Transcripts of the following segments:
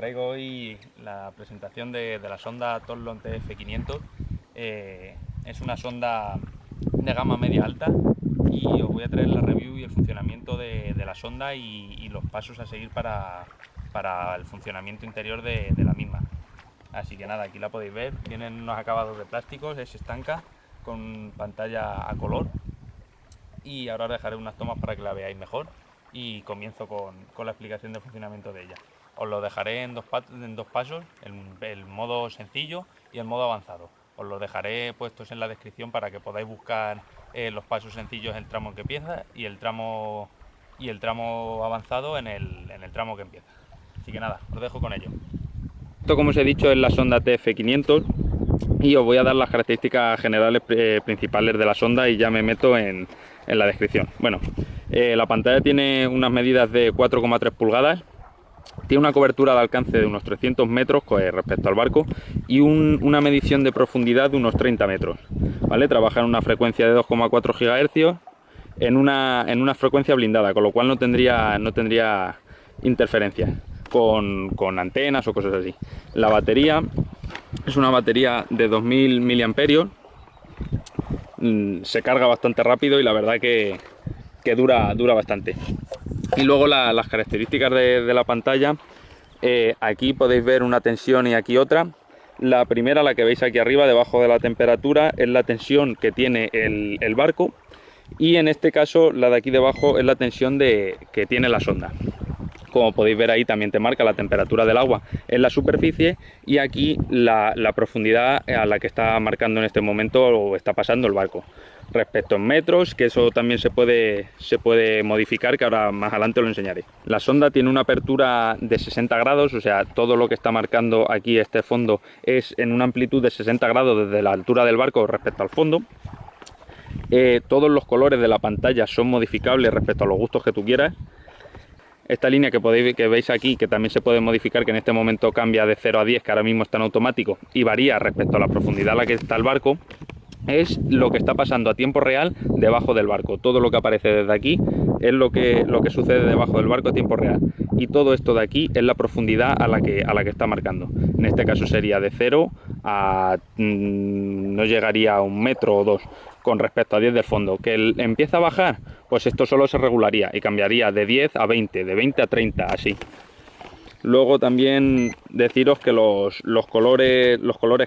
traigo hoy la presentación de la sonda Torlon TF500. Es una sonda de gama media alta y os voy a traer la review y el funcionamiento de la sonda y los pasos a seguir para el funcionamiento interior de la misma. Así que nada, aquí la podéis ver, tienen unos acabados de plásticos, es estanca con pantalla a color, y ahora os dejaré unas tomas para que la veáis mejor y comienzo con la explicación del funcionamiento de ella. Os lo dejaré en dos pasos, el modo sencillo y el modo avanzado. Os los dejaré puestos en la descripción para que podáis buscar los pasos sencillos en el tramo en que empieza y el tramo avanzado en el tramo que empieza. Así que nada, os dejo con ello. Esto, como os he dicho, es la sonda TF500 y os voy a dar las características generales principales de la sonda y ya me meto en la descripción. Bueno, la pantalla tiene unas medidas de 4,3 pulgadas, tiene una cobertura de alcance de unos 300 metros respecto al barco y una medición de profundidad de unos 30 metros. ¿Vale? Trabaja en una frecuencia de 2,4 GHz en una frecuencia blindada, con lo cual no tendría interferencias con antenas o cosas así. La batería es una batería de 2000 mAh, se carga bastante rápido y la verdad que dura bastante. Y luego las características de la pantalla, aquí podéis ver una tensión y aquí otra. La primera, la que veis aquí arriba debajo de la temperatura, es la tensión que tiene el barco, y en este caso la de aquí debajo es la tensión que tiene la sonda. Como podéis ver ahí también te marca la temperatura del agua en la superficie y aquí la profundidad a la que está marcando en este momento o está pasando el barco. Respecto en metros, que eso también se puede modificar, que ahora más adelante lo enseñaré. La sonda tiene una apertura de 60 grados, o sea, todo lo que está marcando aquí este fondo es en una amplitud de 60 grados desde la altura del barco respecto al fondo. Todos los colores de la pantalla son modificables respecto a los gustos que tú quieras. Esta línea que veis aquí, que también se puede modificar, que en este momento cambia de 0 a 10, que ahora mismo está en automático, y varía respecto a la profundidad a la que está el barco, es lo que está pasando a tiempo real debajo del barco. Todo lo que aparece desde aquí es lo que sucede debajo del barco a tiempo real. Y todo esto de aquí es la profundidad a la que está marcando. En este caso sería de 0 a... no llegaría a 1 metro o 2 con respecto a 10 del fondo. ¿Que empieza a bajar? Pues esto solo se regularía y cambiaría de 10 a 20, de 20 a 30, así. Luego también deciros que los colores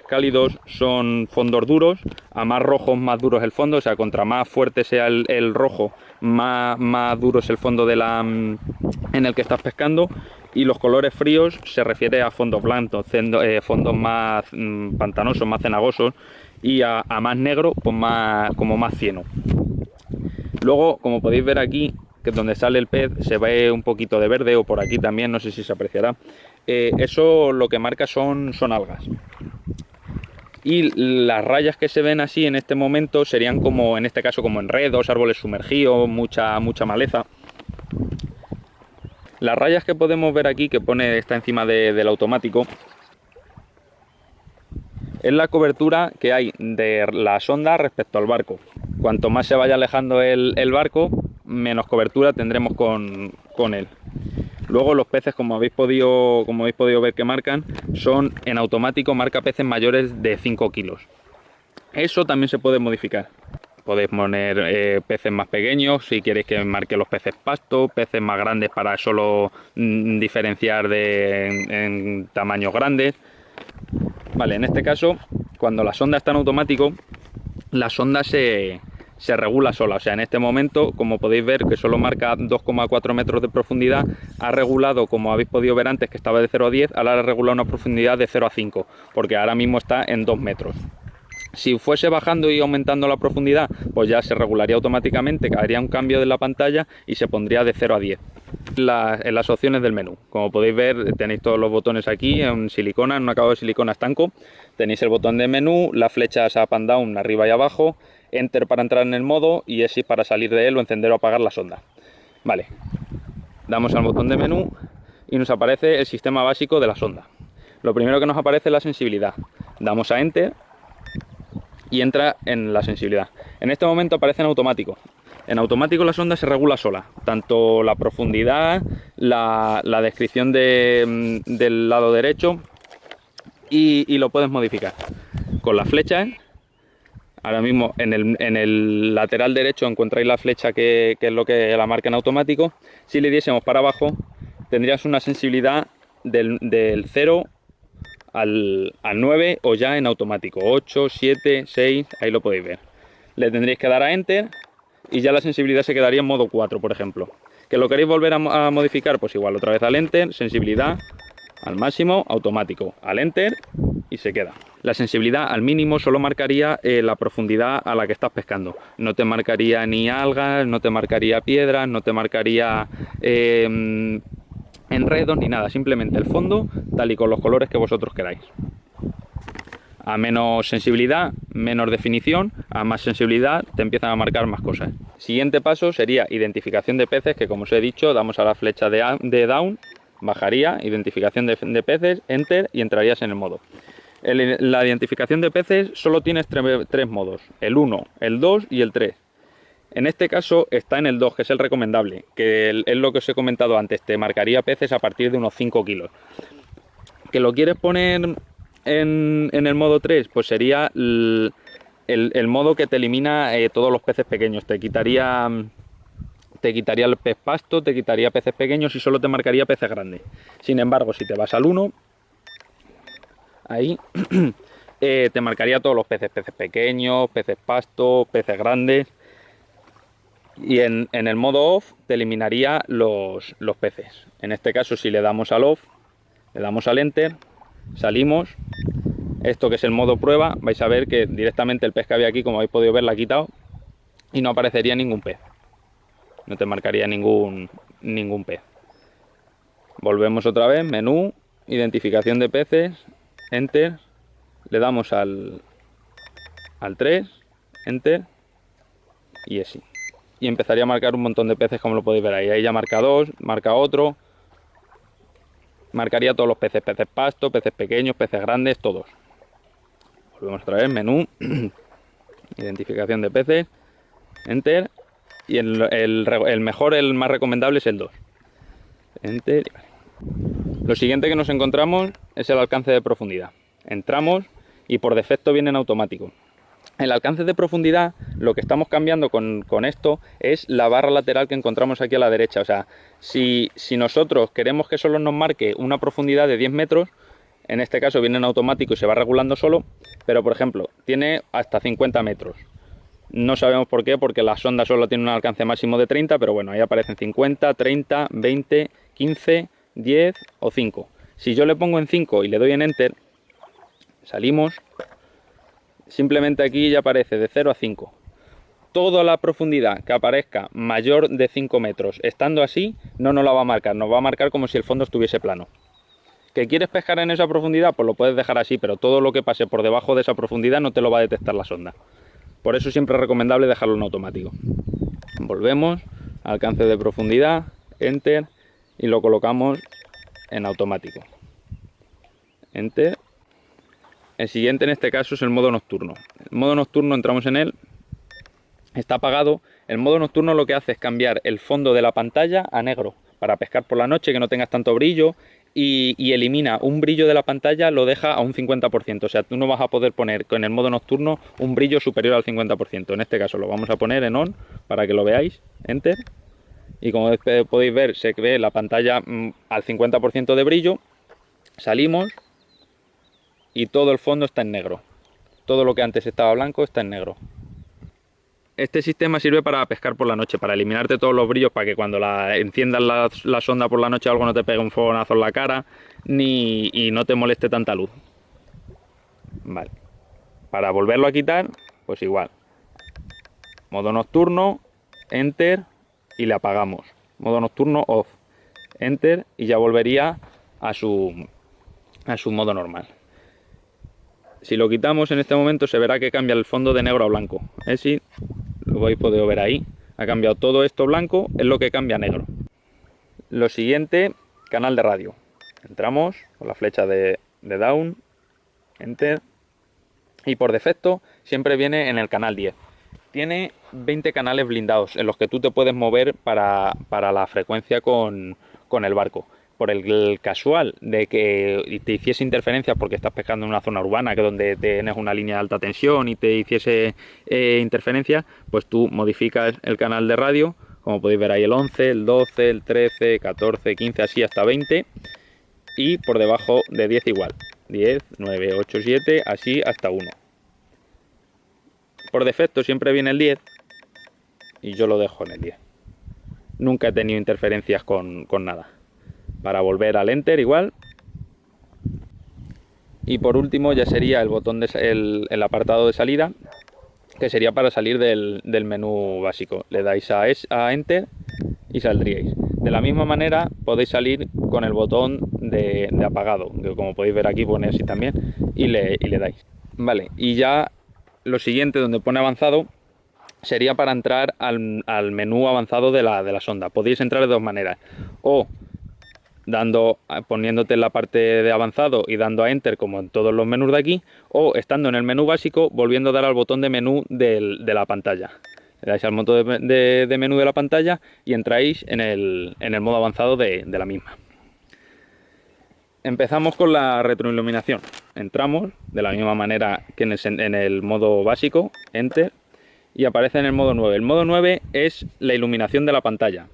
cálidos son fondos duros, a más rojos más duro es el fondo, o sea, contra más fuerte sea el rojo, más duro es el fondo en el que estás pescando. Y los colores fríos se refiere a fondos blancos, fondos más pantanosos, más cenagosos, y a más negro, pues como más cieno. Luego, como podéis ver aquí, que es donde sale el pez, se ve un poquito de verde, o por aquí también, no sé si se apreciará. Eso lo que marca son algas. Y las rayas que se ven así en este momento serían como, en este caso, como enredos, árboles sumergidos, mucha maleza. Las rayas que podemos ver aquí, que está encima del automático, es la cobertura que hay de la sonda respecto al barco. Cuanto más se vaya alejando el barco, menos cobertura tendremos con él. Luego los peces, como habéis podido ver que marcan, son en automático, marca peces mayores de 5 kilos. Eso también se puede modificar. Podéis poner peces más pequeños si queréis que marque los peces pasto, peces más grandes para solo diferenciar en tamaños grandes. Vale, en este caso, cuando la sonda está en automático, la sonda se regula sola. O sea, en este momento, como podéis ver, que solo marca 2,4 metros de profundidad, ha regulado, como habéis podido ver antes, que estaba de 0 a 10, ahora ha regulado una profundidad de 0 a 5, porque ahora mismo está en 2 metros. Si fuese bajando y aumentando la profundidad, pues ya se regularía automáticamente, haría un cambio de la pantalla y se pondría de 0 a 10. En las opciones del menú, como podéis ver, tenéis todos los botones aquí en silicona, en un acabado de silicona estanco. Tenéis el botón de menú, las flechas up and down arriba y abajo, enter para entrar en el modo y exit para salir de él o encender o apagar la sonda. Vale, damos al botón de menú y nos aparece el sistema básico de la sonda. Lo primero que nos aparece es la sensibilidad. Damos a enter y entra en la sensibilidad. En este momento aparece en automático. En automático la sonda se regula sola, tanto la profundidad, la descripción del lado derecho, y lo puedes modificar con la flecha. Ahora mismo en el lateral derecho encontráis la flecha que es lo que la marca en automático. Si le diésemos para abajo, tendrías una sensibilidad del 0 al 9 o ya en automático. 8, 7, 6, ahí lo podéis ver. Le tendréis que dar a Enter y ya la sensibilidad se quedaría en modo 4, por ejemplo. ¿Que lo queréis volver a modificar? Pues igual, otra vez al Enter, sensibilidad al máximo, automático, al Enter y se queda. La sensibilidad al mínimo solo marcaría la profundidad a la que estás pescando. No te marcaría ni algas, no te marcaría piedras, no te marcaría enredos ni nada. Simplemente el fondo tal y con los colores que vosotros queráis. A menos sensibilidad, menos definición, a más sensibilidad te empiezan a marcar más cosas. Siguiente paso sería identificación de peces, que como os he dicho, damos a la flecha de down, bajaría, identificación de peces, enter y entrarías en el modo. La identificación de peces solo tienes tres modos, el 1, el 2 y el 3. En este caso está en el 2, que es el recomendable, que es lo que os he comentado antes, te marcaría peces a partir de unos 5 kilos. ¿Que lo quieres poner en el modo 3? Pues sería el modo que te elimina todos los peces pequeños, te quitaría el pez pasto, te quitaría peces pequeños y solo te marcaría peces grandes. Sin embargo, si te vas al 1, ahí te marcaría todos los peces, peces pequeños, peces pasto, peces grandes. Y en el modo off te eliminaría los peces. En este caso, si le damos al off, le damos al enter, salimos. Esto que es el modo prueba, vais a ver que directamente el pez que había aquí, como habéis podido ver, la ha quitado y no aparecería ningún pez. No te marcaría ningún pez. Volvemos otra vez, menú, identificación de peces, enter, le damos al 3, enter y así. Y empezaría a marcar un montón de peces, como lo podéis ver ahí. Ahí ya marca 2, marca otro. Marcaría todos los peces, peces pasto, peces pequeños, peces grandes, todos. Volvemos otra vez, menú, identificación de peces, enter. Y el mejor, el más recomendable es el 2. Enter. Lo siguiente que nos encontramos es el alcance de profundidad. Entramos y por defecto viene en automático. El alcance de profundidad, lo que estamos cambiando con esto es la barra lateral que encontramos aquí a la derecha. O sea, si nosotros queremos que solo nos marque una profundidad de 10 metros, en este caso viene en automático y se va regulando solo, pero por ejemplo, tiene hasta 50 metros. No sabemos por qué, porque la sonda solo tiene un alcance máximo de 30, pero bueno, ahí aparecen 50, 30, 20, 15, 10 o 5. Si yo le pongo en 5 y le doy en Enter, salimos. Simplemente aquí ya aparece de 0 a 5. Toda la profundidad que aparezca mayor de 5 metros, estando así, no nos la va a marcar. Nos va a marcar como si el fondo estuviese plano. ¿Que quieres pescar en esa profundidad? Pues lo puedes dejar así, pero todo lo que pase por debajo de esa profundidad no te lo va a detectar la sonda. Por eso siempre es recomendable dejarlo en automático. Volvemos, alcance de profundidad, Enter, y lo colocamos en automático. Enter. El siguiente en este caso es el modo nocturno. El modo nocturno, entramos en él, está apagado. El modo nocturno lo que hace es cambiar el fondo de la pantalla a negro para pescar por la noche, que no tengas tanto brillo, y elimina un brillo de la pantalla, lo deja a un 50%. O sea, tú no vas a poder poner con el modo nocturno un brillo superior al 50%. En este caso lo vamos a poner en on para que lo veáis. Enter. Y como podéis ver, se ve la pantalla al 50% de brillo. Salimos. Y todo el fondo está en negro. Todo lo que antes estaba blanco está en negro. Este sistema sirve para pescar por la noche, para eliminarte todos los brillos, para que cuando enciendas la sonda por la noche algo no te pegue un fogonazo en la cara, y no te moleste tanta luz. Vale. Para volverlo a quitar, pues igual. Modo nocturno, Enter, y le apagamos. Modo nocturno, Off. Enter, y ya volvería a su modo normal. Si lo quitamos en este momento se verá que cambia el fondo de negro a blanco. Si lo habéis podido ver ahí. Ha cambiado todo esto blanco, es lo que cambia a negro. Lo siguiente, canal de radio. Entramos con la flecha de down, Enter, Y por defecto siempre viene en el canal 10. Tiene 20 canales blindados en los que tú te puedes mover para la frecuencia con el barco. Por el casual de que te hiciese interferencias porque estás pescando en una zona urbana, que donde tienes una línea de alta tensión y te hiciese interferencia, pues tú modificas el canal de radio, como podéis ver ahí el 11, el 12, el 13, 14, 15, así hasta 20, y por debajo de 10 igual, 10, 9, 8, 7, así hasta 1. Por defecto siempre viene el 10 y yo lo dejo en el 10. Nunca he tenido interferencias con nada. Para volver al Enter igual. Y por último ya sería el botón el apartado de salida, que sería para salir del menú básico. Le dais a Enter y saldríais. De la misma manera podéis salir con el botón de apagado, que como podéis ver aquí pone así también, y le dais. Vale, y ya lo siguiente donde pone avanzado sería para entrar al menú avanzado de la sonda. Podéis entrar de dos maneras, o poniéndote en la parte de avanzado y dando a Enter como en todos los menús de aquí, o estando en el menú básico volviendo a dar al botón de menú de la pantalla. Le dais al botón de menú de la pantalla y entráis en el modo avanzado de la misma. Empezamos con la retroiluminación. Entramos de la misma manera que en el modo básico, Enter, y aparece en el modo 9. El modo 9 es la iluminación de la pantalla,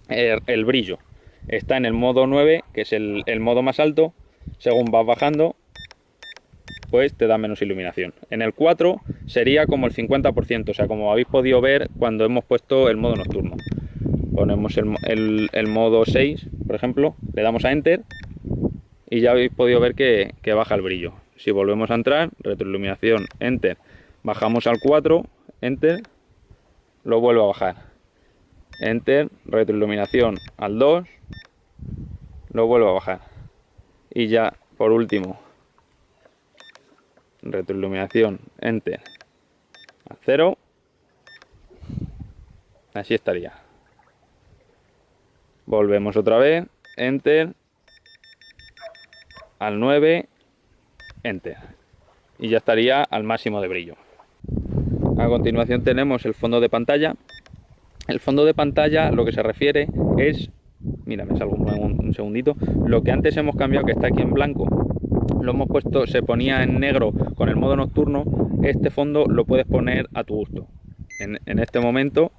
el brillo. Está en el modo 9, que es el modo más alto. Según vas bajando, pues te da menos iluminación. En el 4 sería como el 50%, o sea, como habéis podido ver cuando hemos puesto el modo nocturno. Ponemos el modo 6, por ejemplo, le damos a Enter y ya habéis podido ver que baja el brillo. Si volvemos a entrar, retroiluminación, Enter, bajamos al 4, Enter, lo vuelvo a bajar. Enter, retroiluminación al 2, lo vuelvo a bajar. Y ya por último, retroiluminación, Enter, a 0. Así estaría. Volvemos otra vez, Enter, al 9, Enter. Y ya estaría al máximo de brillo. A continuación tenemos el fondo de pantalla. El fondo de pantalla lo que se refiere es, mira, me salgo un segundito, lo que antes hemos cambiado, que está aquí en blanco, lo hemos puesto, se ponía en negro con el modo nocturno. Este fondo lo puedes poner a tu gusto en este momento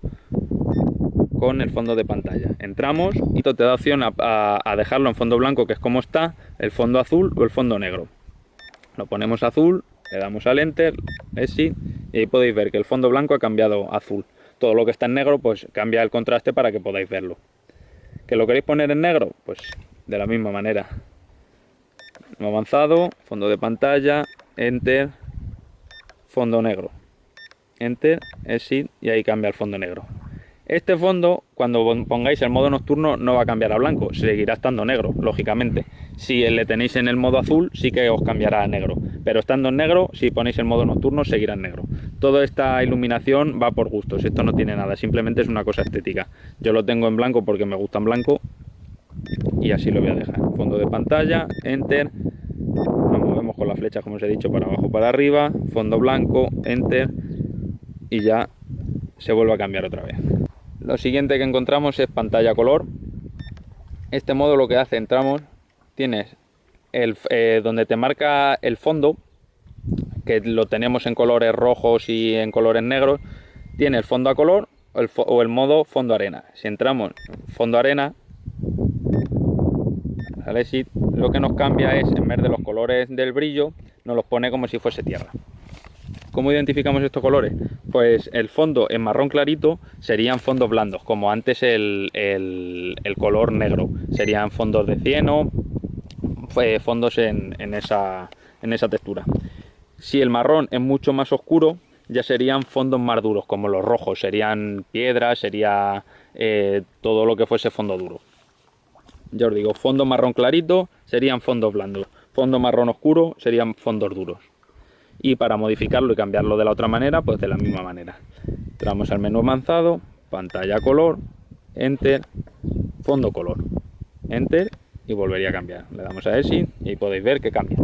con el fondo de pantalla. Entramos y te da opción a dejarlo en fondo blanco, que es como está, el fondo azul o el fondo negro. Lo ponemos azul, le damos al Enter, Exit, y ahí podéis ver que el fondo blanco ha cambiado a azul. Todo lo que está en negro pues cambia el contraste para que podáis verlo. ¿Que lo queréis poner en negro? Pues de la misma manera. Avanzado, fondo de pantalla, Enter, fondo negro, Enter, Exit, y ahí cambia el fondo negro. Este fondo, cuando pongáis el modo nocturno, no va a cambiar a blanco, seguirá estando negro, lógicamente. Si le tenéis en el modo azul, sí que os cambiará a negro, pero estando en negro, si ponéis el modo nocturno, seguirá en negro. Toda esta iluminación va por gustos, esto no tiene nada, simplemente es una cosa estética. Yo lo tengo en blanco porque me gusta en blanco y así lo voy a dejar. Fondo de pantalla, Enter, nos movemos con las flechas como os he dicho, para abajo, para arriba, fondo blanco, Enter, y ya se vuelve a cambiar otra vez. Lo siguiente que encontramos es pantalla color. Este modo lo que hace, entramos, tienes donde te marca el fondo, que lo tenemos en colores rojos y en colores negros, tiene el fondo a color o el modo fondo arena. Si entramos fondo arena, ¿vale? Si lo que nos cambia es, en vez de los colores del brillo, nos los pone como si fuese tierra. ¿Cómo identificamos estos colores? Pues el fondo en marrón clarito serían fondos blandos, como antes el color negro. Serían fondos de cieno, fondos en esa textura. Si el marrón es mucho más oscuro, ya serían fondos más duros, como los rojos. Serían piedras, sería todo lo que fuese fondo duro. Ya os digo, fondo marrón clarito serían fondos blandos. Fondo marrón oscuro serían fondos duros. Y para modificarlo y cambiarlo de la otra manera, pues de la misma manera. Entramos al menú avanzado, pantalla color, Enter, fondo color, Enter, y volvería a cambiar. Le damos a Exit y podéis ver que cambia.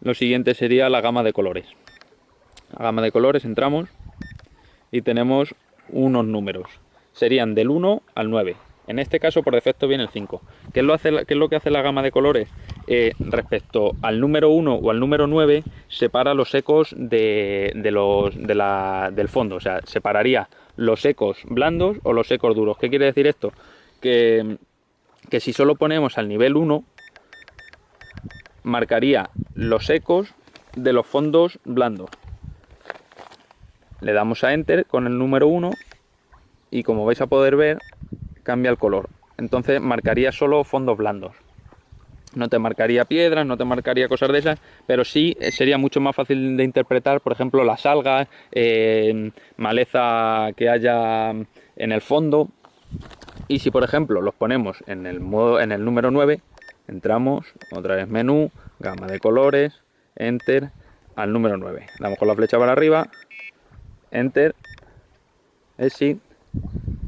Lo siguiente sería la gama de colores. La gama de colores entramos y tenemos unos números. Serían del 1 al 9. En este caso por defecto viene el 5. ¿Qué es lo que hace la gama de colores? Respecto al número 1 o al número 9, separa los ecos del fondo. O sea, separaría los ecos blandos o los ecos duros. ¿Qué quiere decir esto? Que si solo ponemos al nivel 1, marcaría los ecos de los fondos blandos. Le damos a Enter con el número 1 y como vais a poder ver, cambia el color. Entonces marcaría solo fondos blandos. No te marcaría piedras, no te marcaría cosas de esas, pero sí sería mucho más fácil de interpretar, por ejemplo, las algas, maleza que haya en el fondo. Y si por ejemplo los ponemos en el número 9, entramos, otra vez menú, gama de colores, Enter, al número 9. Damos con la flecha para arriba, Enter, Exit.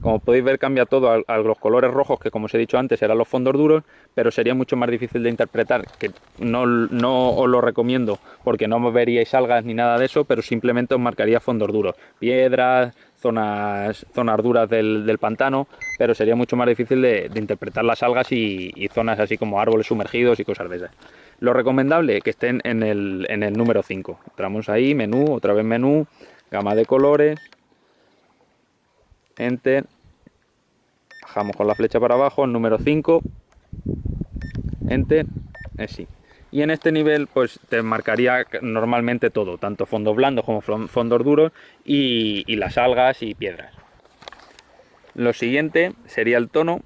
Como podéis ver, cambia todo a los colores rojos, que como os he dicho antes eran los fondos duros, pero sería mucho más difícil de interpretar, que no os lo recomiendo porque no veríais algas ni nada de eso, pero simplemente os marcaría fondos duros, piedras, zonas duras del pantano, pero sería mucho más difícil de interpretar las algas y zonas así como árboles sumergidos y cosas de esas. Lo recomendable que estén en el número 5. Entramos ahí, menú, otra vez menú, gama de colores, Enter, bajamos con la flecha para abajo, el número 5, Enter, sí. Y en este nivel pues te marcaría normalmente todo, tanto fondos blandos como fondos duros y las algas y piedras. Lo siguiente sería el tono.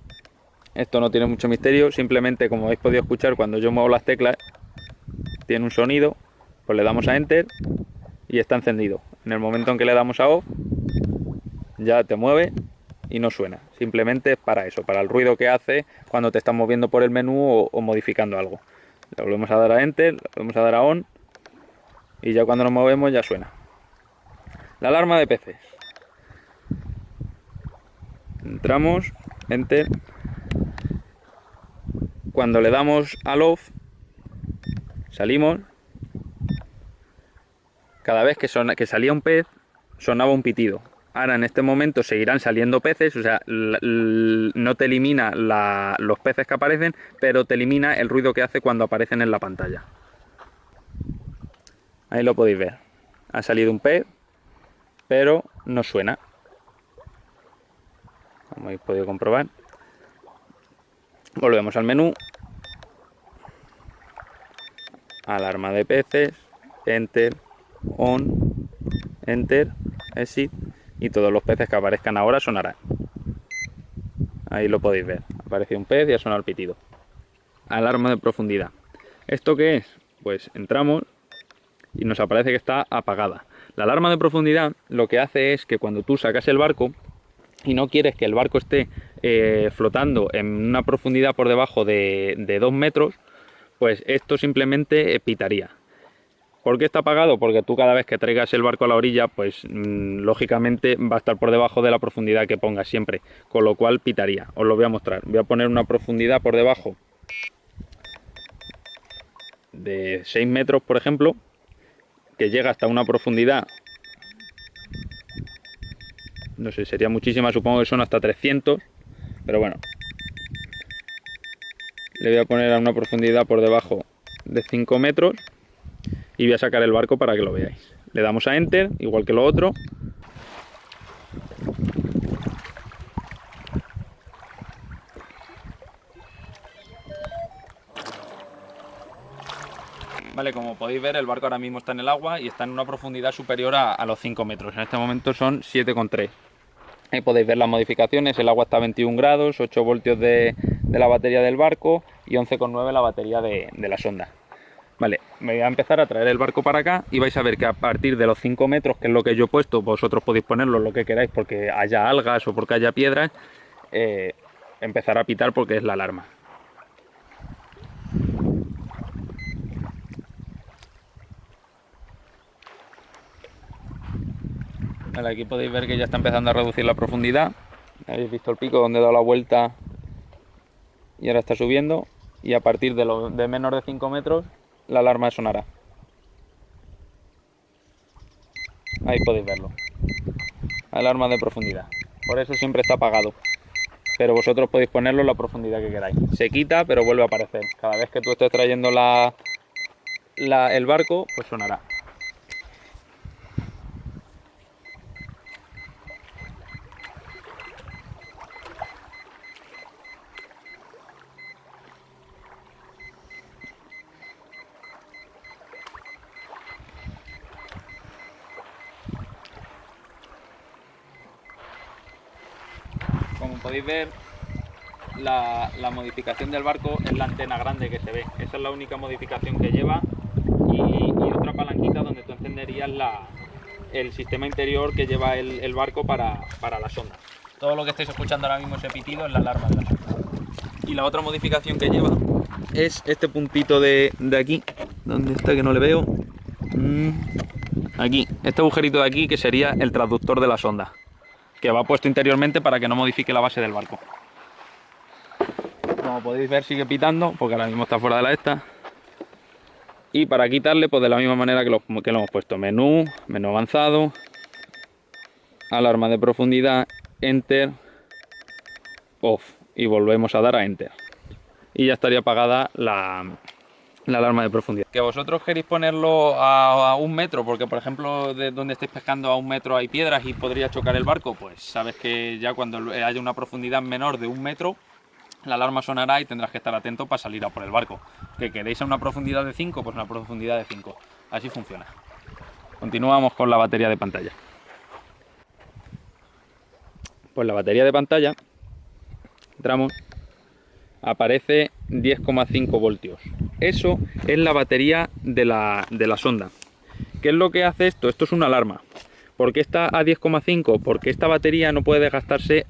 Esto no tiene mucho misterio, simplemente como habéis podido escuchar cuando yo muevo las teclas, tiene un sonido, pues le damos a Enter y está encendido. En el momento en que le damos a Off, ya te mueve y no suena. Simplemente es para eso, para el ruido que hace cuando te estás moviendo por el menú o modificando algo. Le volvemos a dar a Enter, le volvemos a dar a On y ya cuando nos movemos ya suena. La alarma de peces. Entramos, Enter. Cuando le damos al Off, salimos. Cada vez que salía un pez, sonaba un pitido. Ahora en este momento seguirán saliendo peces, o sea, no te elimina los peces que aparecen, pero te elimina el ruido que hace cuando aparecen en la pantalla. Ahí lo podéis ver. Ha salido un pez, pero no suena. Como habéis podido comprobar. Volvemos al menú. Alarma de peces. Enter. On. Enter. Exit. Y todos los peces que aparezcan ahora sonarán. Ahí lo podéis ver. Aparece un pez y ha sonado el pitido. Alarma de profundidad. ¿Esto qué es? Pues entramos y nos aparece que está apagada. La alarma de profundidad lo que hace es que cuando tú sacas el barco y no quieres que el barco esté flotando en una profundidad por debajo de 2 metros, pues esto simplemente pitaría. ¿Por qué está apagado? Porque tú cada vez que traigas el barco a la orilla, pues lógicamente va a estar por debajo de la profundidad que pongas siempre, con lo cual pitaría. Os lo voy a mostrar. Voy a poner una profundidad por debajo de 6 metros, por ejemplo, que llega hasta una profundidad, no sé, sería muchísima, supongo que son hasta 300, pero bueno. Le voy a poner a una profundidad por debajo de 5 metros. Y voy a sacar el barco para que lo veáis. Le damos a Enter, igual que lo otro. Vale, como podéis ver, el barco ahora mismo está en el agua y está en una profundidad superior a los 5 metros. En este momento son 7,3. Ahí podéis ver las modificaciones. El agua está a 21 grados, 8 voltios de la batería del barco y 11,9 la batería de la sonda. Vale, me voy a empezar a traer el barco para acá y vais a ver que a partir de los 5 metros, que es lo que yo he puesto, vosotros podéis ponerlo lo que queráis porque haya algas o porque haya piedras, empezar a pitar porque es la alarma. Vale, aquí podéis ver que ya está empezando a reducir la profundidad. Habéis visto el pico donde he dado la vuelta y ahora está subiendo, y a partir de menos de 5 metros la alarma sonará. Ahí podéis verlo. Alarma de profundidad. Por eso siempre está apagado. Pero vosotros podéis ponerlo en la profundidad que queráis. Se quita, pero vuelve a aparecer. Cada vez que tú estés trayendo el barco, pues sonará. Como podéis ver, la modificación del barco es la antena grande que se ve. Esa es la única modificación que lleva y otra palanquita donde tú encenderías el sistema interior que lleva el barco para la sonda. Todo lo que estáis escuchando ahora mismo, ese pitido, es la alarma de la sonda. Y la otra modificación que lleva es este puntito de aquí. ¿Dónde está? Que no le veo. Aquí, este agujerito de aquí, que sería el transductor de la sonda, que va puesto interiormente para que no modifique la base del barco. Como podéis ver, sigue pitando porque ahora mismo está fuera de la esta. Y para quitarle, pues de la misma manera que lo hemos puesto: menú avanzado, alarma de profundidad, enter, off, y volvemos a dar a enter y ya estaría apagada la alarma de profundidad. Que vosotros queréis ponerlo a 1 metro porque, por ejemplo, de donde estáis pescando a 1 metro hay piedras y podría chocar el barco, pues sabes que ya cuando haya una profundidad menor de 1 metro la alarma sonará y tendrás que estar atento para salir a por el barco. Que queréis a una profundidad de 5, pues una profundidad de 5. Así funciona. Continuamos con la batería de pantalla. Pues la batería de pantalla, entramos, aparece 10,5 voltios. Eso es la batería de la sonda. ¿Qué es lo que hace esto? Esto es una alarma. ¿Por qué está a 10,5? Porque esta batería no puede desgastarse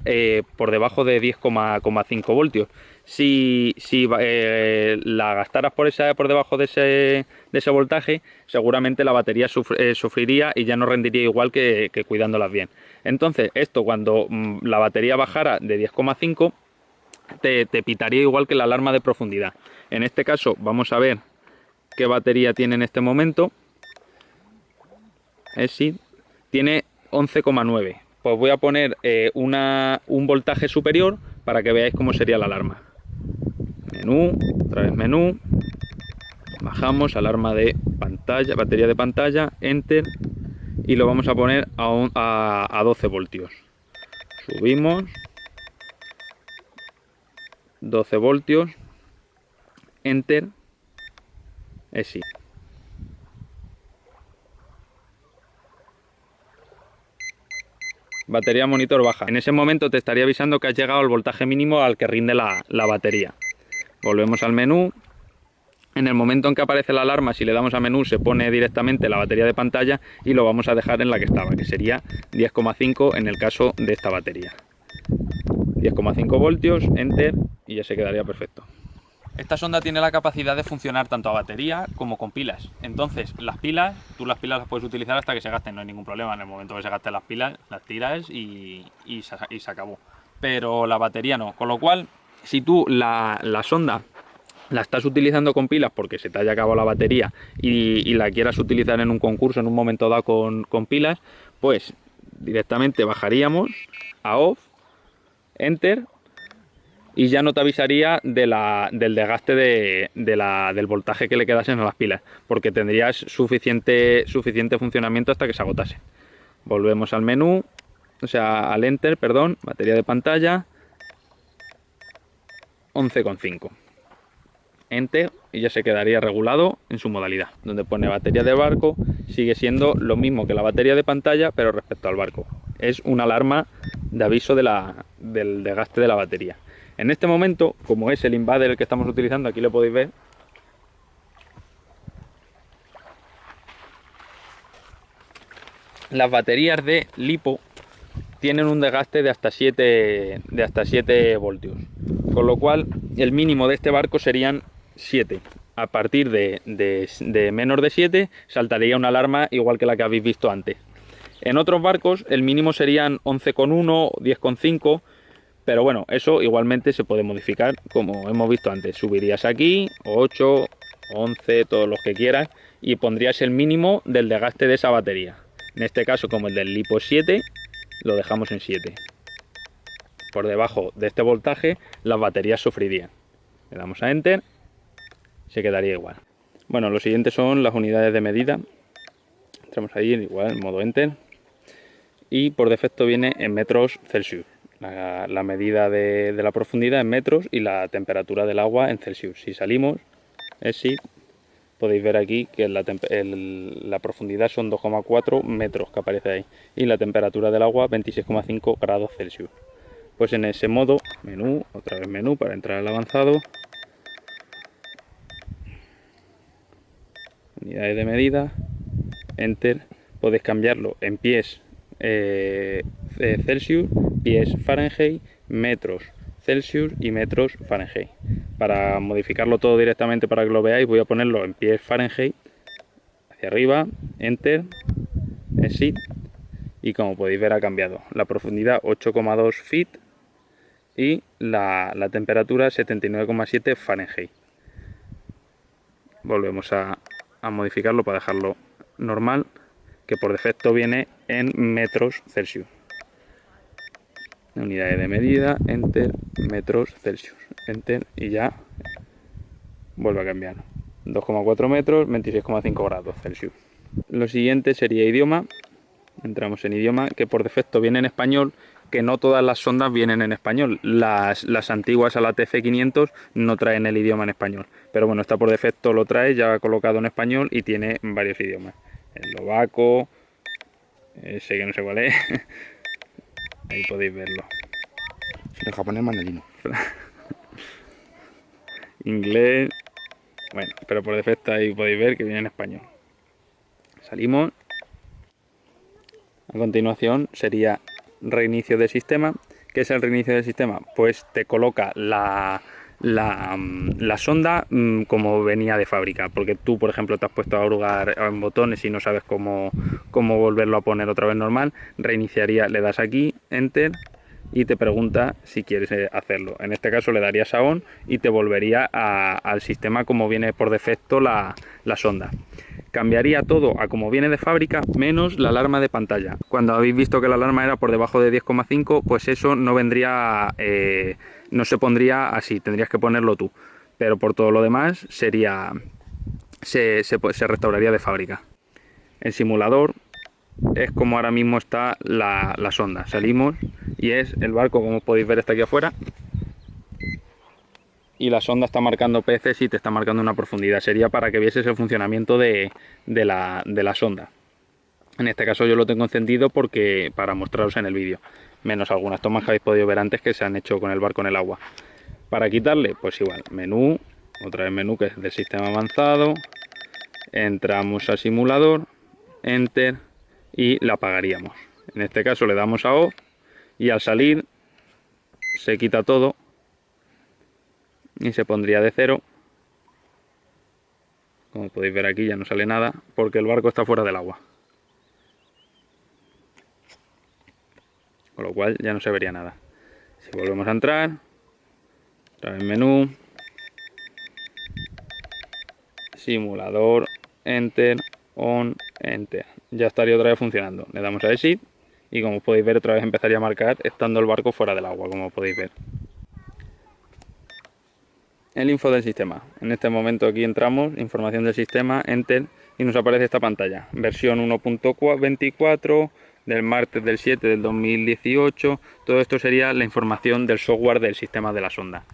por debajo de 10,5 voltios. Si la gastaras por debajo de ese voltaje, seguramente la batería sufriría y ya no rendiría igual que cuidándolas bien. Entonces, esto cuando la batería bajara de 10,5, te pitaría igual que la alarma de profundidad. En este caso, vamos a ver qué batería tiene en este momento. Tiene 11,9. Pues voy a poner un voltaje superior para que veáis cómo sería la alarma. Menú, otra vez menú, bajamos, alarma de pantalla, batería de pantalla, enter, y lo vamos a poner a 12 voltios. Subimos, 12 voltios, enter, sí. Batería monitor baja. En ese momento te estaría avisando que has llegado al voltaje mínimo al que rinde la batería. Volvemos al menú. En el momento en que aparece la alarma, si le damos a menú, se pone directamente la batería de pantalla y lo vamos a dejar en la que estaba, que sería 10,5 en el caso de esta batería. 10,5 voltios, enter, y ya se quedaría perfecto. Esta sonda tiene la capacidad de funcionar tanto a batería como con pilas. Entonces, tú las pilas las puedes utilizar hasta que se gasten, no hay ningún problema. En el momento que se gasten las pilas, las tiras y se acabó. Pero la batería no. Con lo cual, si tú la sonda la estás utilizando con pilas porque se te haya acabado la batería y la quieras utilizar en un concurso en un momento dado con pilas, pues directamente bajaríamos a off, enter, y ya no te avisaría del desgaste del voltaje que le quedasen a las pilas, porque tendrías suficiente funcionamiento hasta que se agotase. Volvemos al menú, o sea, al enter, perdón, batería de pantalla, 11,5. Enter, y ya se quedaría regulado en su modalidad. Donde pone batería de barco, sigue siendo lo mismo que la batería de pantalla, pero respecto al barco. Es una alarma de aviso del desgaste de la batería. En este momento, como es el invader el que estamos utilizando, aquí lo podéis ver, las baterías de LiPo tienen un desgaste de hasta 7 voltios, con lo cual el mínimo de este barco serían 7. A partir de menos de 7 saltaría una alarma igual que la que habéis visto antes. En otros barcos el mínimo serían 11,1, 10,5, pero bueno, eso igualmente se puede modificar como hemos visto antes. Subirías aquí 8, 11, todos los que quieras, y pondrías el mínimo del desgaste de esa batería. En este caso, como el del LiPo 7, lo dejamos en 7. Por debajo de este voltaje, las baterías sufrirían. Le damos a Enter, se quedaría igual. Bueno, lo siguiente son las unidades de medida. Entramos ahí, igual, en modo Enter. Y por defecto viene en metros Celsius. La medida de la profundidad en metros y la temperatura del agua en Celsius. Si salimos, Exit, podéis ver aquí que la profundidad son 2,4 metros que aparece ahí. Y la temperatura del agua 26,5 grados Celsius. Pues en ese modo, menú, otra vez menú para entrar al avanzado. Unidades de medida, Enter, podéis cambiarlo en pies Celsius, pies Fahrenheit, metros Celsius y metros Fahrenheit. Para modificarlo todo directamente para que lo veáis, voy a ponerlo en pies Fahrenheit, hacia arriba, Enter, Exit, y como podéis ver ha cambiado. La profundidad 8,2 feet y la temperatura 79,7 Fahrenheit. Volvemos a modificarlo para dejarlo normal, que por defecto viene en metros Celsius. Unidades de medida, Enter, metros Celsius, Enter, y ya vuelve a cambiar. 2,4 metros, 26,5 grados Celsius. Lo siguiente sería idioma. Entramos en idioma, que por defecto viene en español, que no todas las sondas vienen en español. Las antiguas a la TC500 no traen el idioma en español. Pero bueno, esta por defecto lo trae ya colocado en español y tiene varios idiomas. Eslovaco, ese que no sé cuál es. Ahí podéis verlo. El japonés mandarino. Inglés. Bueno, pero por defecto ahí podéis ver que viene en español. Salimos. A continuación sería reinicio de sistema. ¿Qué es el reinicio del sistema? Pues te coloca la sonda como venía de fábrica, porque tú, por ejemplo, te has puesto a hurgar en botones y no sabes cómo volverlo a poner otra vez normal. Reiniciaría, le das aquí, Enter, y te pregunta si quieres hacerlo. En este caso le darías a On y te volvería al sistema como viene por defecto la sonda. Cambiaría todo a como viene de fábrica, menos la alarma de pantalla. Cuando habéis visto que la alarma era por debajo de 10,5, pues eso no vendría, no se pondría así, tendrías que ponerlo tú. Pero por todo lo demás sería, se restauraría de fábrica. El simulador es como ahora mismo está la sonda. Salimos y es el barco, como podéis ver, está aquí afuera. Y la sonda está marcando peces y te está marcando una profundidad. Sería para que vieses el funcionamiento de la sonda. En este caso yo lo tengo encendido porque para mostraros en el vídeo. Menos algunas tomas que habéis podido ver antes que se han hecho con el barco en el agua. Para quitarle, pues igual, menú, otra vez menú que es del sistema avanzado. Entramos a simulador, Enter, y la apagaríamos. En este caso le damos a Off y al salir se quita todo. Y se pondría de cero. Como podéis ver aquí ya no sale nada porque el barco está fuera del agua, con lo cual ya no se vería nada. Si volvemos a entrar, otra vez menú, simulador, Enter, On, Enter, ya estaría otra vez funcionando. Le damos a Exit y como podéis ver otra vez empezaría a marcar estando el barco fuera del agua, como podéis ver. El info del sistema. En este momento aquí entramos, información del sistema, Enter, y nos aparece esta pantalla. Versión 1.24 del martes del 7 del 2018. Todo esto sería la información del software del sistema de la sonda.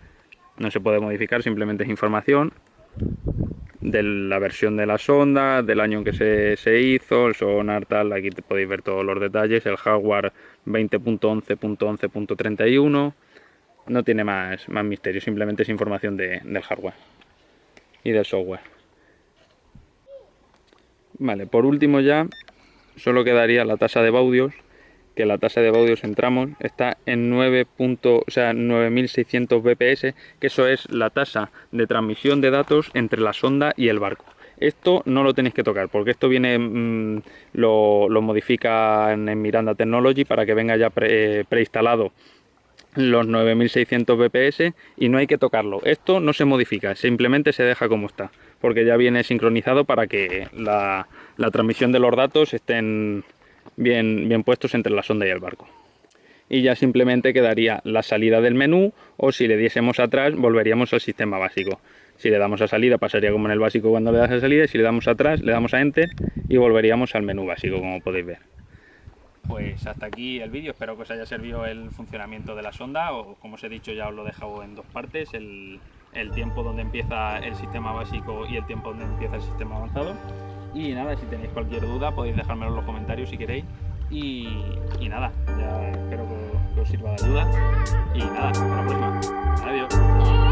No se puede modificar, simplemente es información de la versión de la sonda, del año en que se hizo, el sonar tal, aquí podéis ver todos los detalles, el hardware 20.11.11.31. No tiene más misterio, simplemente es información del hardware y del software. Vale, por último ya solo quedaría la tasa de baudios, que la tasa de baudios entramos, está en 9600 bps, que eso es la tasa de transmisión de datos entre la sonda y el barco. Esto no lo tenéis que tocar, porque esto viene, lo modifican en Miranda Technology para que venga ya preinstalado los 9600 bps y no hay que tocarlo. Esto no se modifica, simplemente se deja como está, porque ya viene sincronizado para que la transmisión de los datos estén bien puestos entre la sonda y el barco. Y ya simplemente quedaría la salida del menú, o si le diésemos atrás volveríamos al sistema básico. Si le damos a salida pasaría como en el básico cuando le das a salida, y si le damos atrás le damos a enter y volveríamos al menú básico, como podéis ver. Pues hasta aquí el vídeo, espero que os haya servido el funcionamiento de la sonda, o como os he dicho ya os lo he dejado en dos partes, el tiempo donde empieza el sistema básico y el tiempo donde empieza el sistema avanzado. Y nada, si tenéis cualquier duda podéis dejármelo en los comentarios si queréis. Y nada, ya espero que os sirva de ayuda. Y nada, hasta la próxima. Adiós.